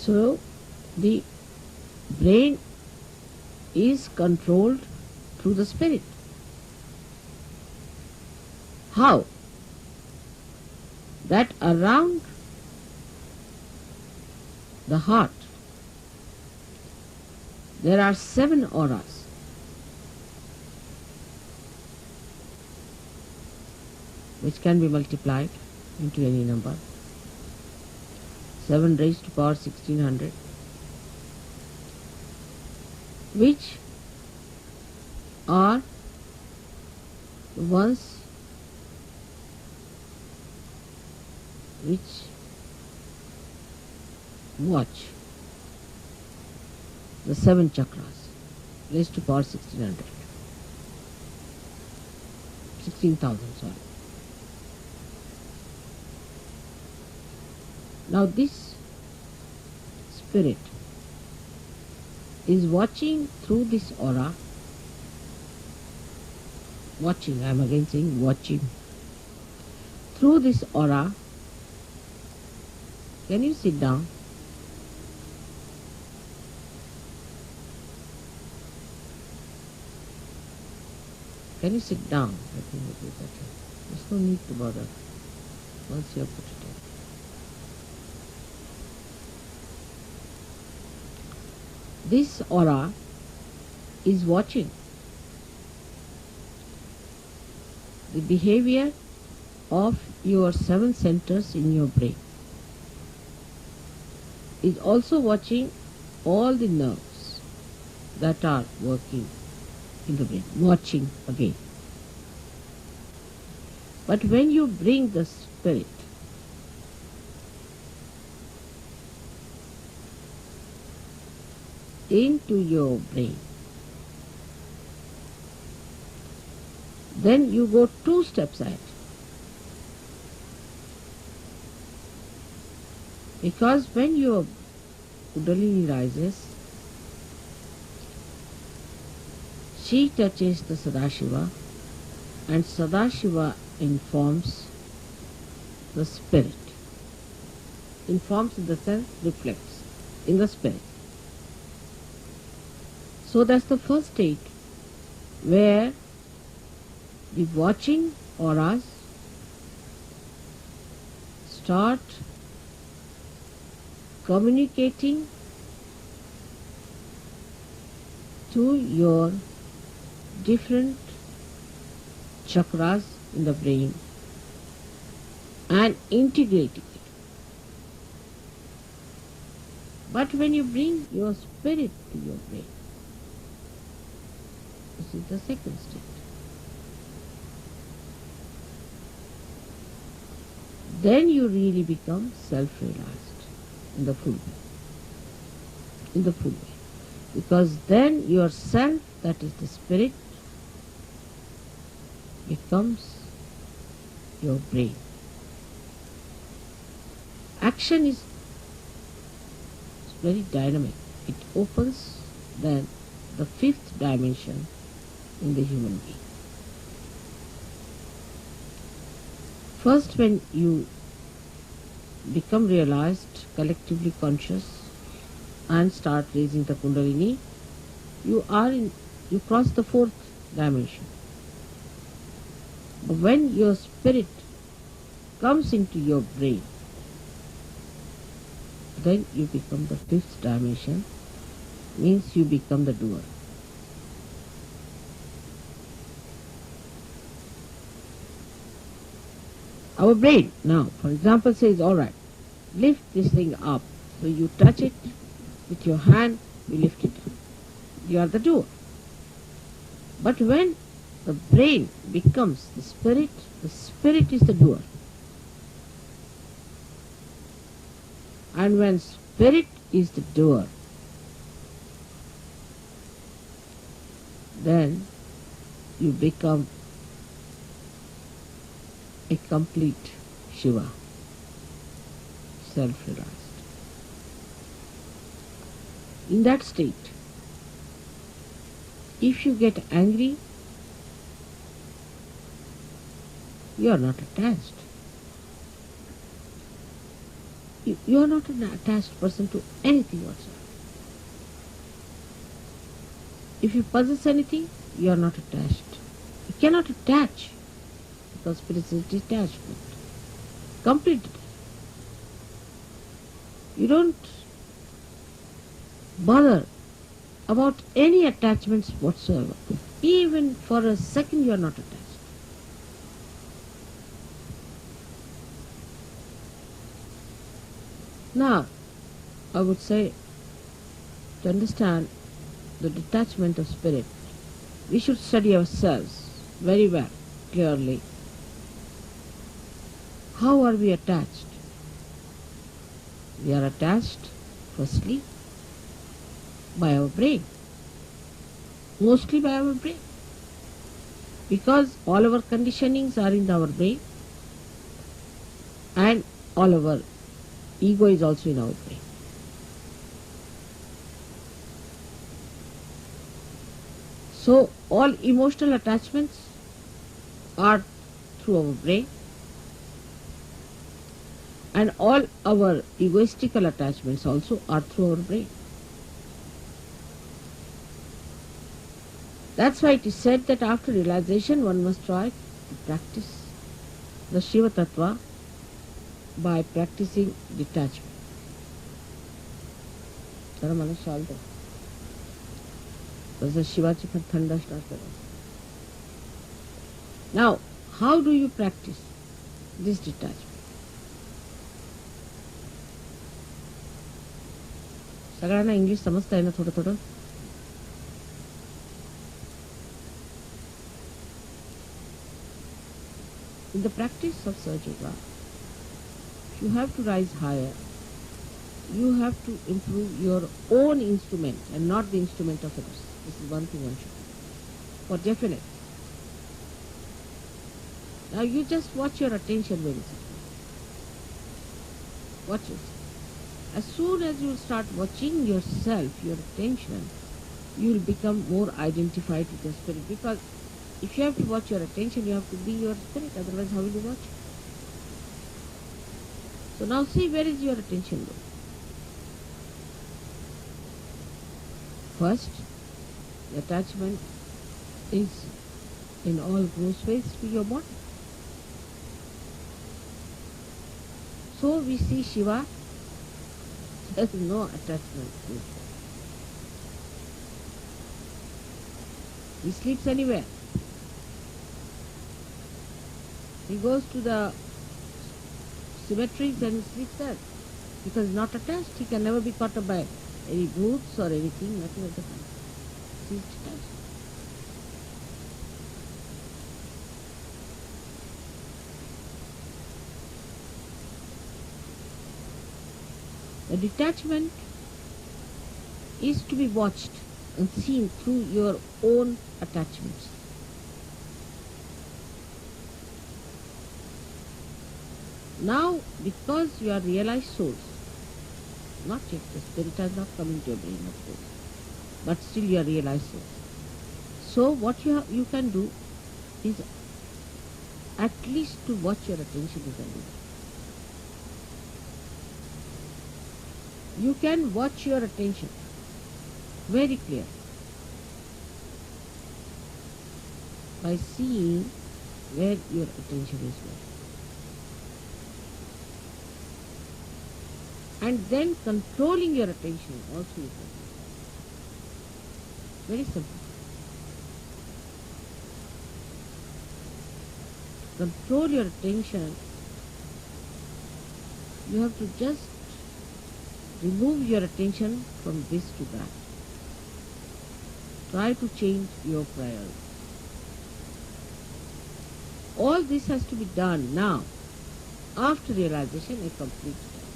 So the brain is controlled through the spirit. How? That around the heart there are 7 auras. Which can be multiplied into any number. 7 raised to power 1600, which are the ones which watch the 7 chakras raised to power 1600. 16,000, sorry. Now this spirit is watching through this aura. Watching, I am again saying watching. Through this aura, can you sit down? Can you sit down? I think it will be better. There's no need to bother once you have put it in. This aura is watching the behavior of your 7 centers in your brain. Is also watching all the nerves that are working in the brain. Watching again. But when you bring the spirit into your brain, then you go 2 steps ahead. Because when your Kundalini rises, she touches the Sadashiva, and Sadashiva informs the spirit. Informs in the sense reflects in the spirit. So that's the first state where the watching auras start communicating to your different chakras in the brain and integrating it. But when you bring your spirit to your brain, this is the second state. Then you really become self-realized in the full way. In the full way. Because then yourself, that is the spirit, becomes your brain. Action is very dynamic. It opens then the 5th dimension in the human being. First, when you become realized, collectively conscious, and start raising the Kundalini, you cross the 4th dimension. But when your spirit comes into your brain, then you become the 5th dimension, means you become the doer. Our brain now, for example, says, all right, lift this thing up. So you touch it with your hand, you lift it up. You are the doer. But when the brain becomes the spirit is the doer. And when spirit is the doer, then you become a complete Shiva, self-realized. In that state, if you get angry, you are not attached. You are not an attached person to anything whatsoever. If you possess anything, you are not attached. You cannot attach because spirit is detachment. Complete detachment. You don't bother about any attachments whatsoever. Even for a second you are not attached. Now, I would say, to understand the detachment of spirit, we should study ourselves very well, clearly. How are we attached? We are attached, firstly, by our brain. Mostly by our brain. Because all our conditionings are in our brain and all our ego is also in our brain. So all emotional attachments are through our brain and all our egoistical attachments also are through our brain. That's why it is said that after realization one must try to practice the Shiva Tattva by practicing detachment. Now, how do you practice this detachment? सगळ्यांना English समजता है ना थोडं थोडं? In the practice of Sahaja Yoga, you have to rise higher. You have to improve your own instrument and not the instrument of others. This is one thing one should do. For definite. Now you just watch your attention very simply. Watch yourself. As soon as you start watching yourself, your attention, you will become more identified with your spirit. Because if you have to watch your attention, you have to be your spirit. Otherwise, how will you watch? So now see, where is your attention going? First, the attachment is in all gross ways to your body. So we see Shiva, there is no attachment to his body. He sleeps anywhere. He goes to the cemeteries and he sleeps there. Because he's not attached, he can never be caught up by any boots or anything, nothing of the kind. He's detached. The detachment is to be watched and seen through your own attachments. Now, because you are realized souls, not yet, the spirit has not come into your brain, of course, but still you are realized souls. So what you can do is at least to watch your attention is enough. You can watch your attention very clear by seeing where your attention is going. And then controlling your attention also you can do. Very simple. Control your attention. You have to just remove your attention from this to that. Try to change your priority. All this has to be done now, after realization, a complete step.